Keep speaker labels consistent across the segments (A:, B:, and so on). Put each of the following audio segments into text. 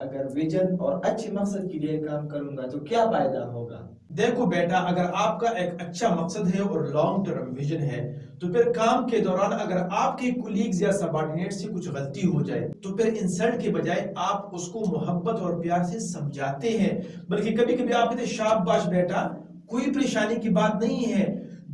A: اگر ویژن اور اچھے مقصد کے لیے کام کروں گا تو کیا فائدہ ہوگا؟
B: دیکھو بیٹا، اگر آپ کا ایک اچھا مقصد ہے اور لانگ ٹرم ویژن ہے تو پھر کام کے دوران اگر آپ کے کولیگز یا سبارڈینیٹ سے کچھ غلطی ہو جائے تو پھر انسلٹ کے بجائے آپ اس کو محبت اور پیار سے سمجھاتے ہیں، بلکہ کبھی کبھی آپ کہتے ہیں شاباش بیٹا، کوئی پریشانی کی بات نہیں ہے،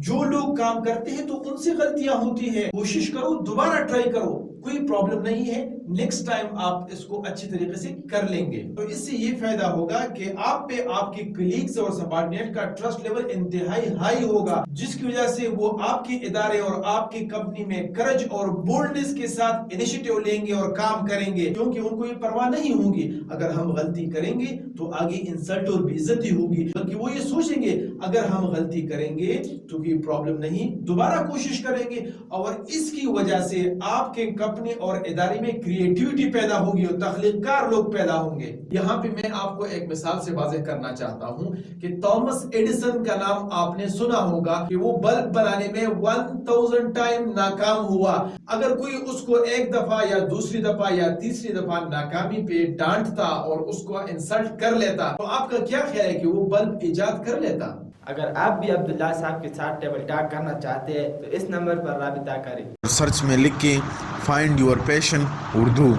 B: جو لوگ کام کرتے ہیں تو ان سے غلطیاں ہوتی ہیں، کوشش کرو، دوبارہ ٹرائی کرو، کوئی پرابلم نہیں ہے، نیکسٹ ٹائم آپ اس کو اچھی طریقے سے کر لیں گے۔ تو اس سے یہ فائدہ ہوگا کہ آپ پہ آپ کے کلیگز اور سبارڈینیٹ کا ٹرسٹ لیول انتہائی ہائی ہوگا، جس کی وجہ سے وہ آپ کے ادارے اور آپ کی کمپنی میں کرج اور بولڈنس کے ساتھ انیشیٹو لیں گے اور کام کریں گے، کیونکہ ان کو یہ پرواہ نہیں ہوگی اگر ہم غلطی کریں گے تو آگے انسلٹ اور بے عزتی ہوگی، بلکہ وہ یہ سوچیں گے اگر ہم غلطی کریں گے تو کوئی پرابلم نہیں، دوبارہ کوشش کریں گے، اور اس کی وجہ سے آپ کے کمپنی اور ادارے میں کریٹیوٹی پیدا ہوگی اور تخلیق کار لوگ پیدا ہوں گے۔ یہاں پہ میں آپ کو ایک مثال سے واضح کرنا چاہتا ہوں کہ تھامس ایڈیسن کا نام آپ نے سنا ہوگا کہ وہ بلب بنانے میں 1000 ٹائم ناکام ہوا۔ اگر کوئی اس کو ایک دفعہ یا دوسری دفعہ یا تیسری دفعہ ناکامی پہ ڈانٹتا اور اس کو انسلٹ کر لیتا تو آپ کا کیا خیال ہے کہ وہ بلب ایجاد کر لیتا؟
A: اگر آپ بھی عبداللہ صاحب کے ساتھ ٹیبل ٹاک کرنا چاہتے ہیں تو اس نمبر پر رابطہ کریں۔
C: سرچ میں لکھ کے فائنڈ یور پیشن اردو۔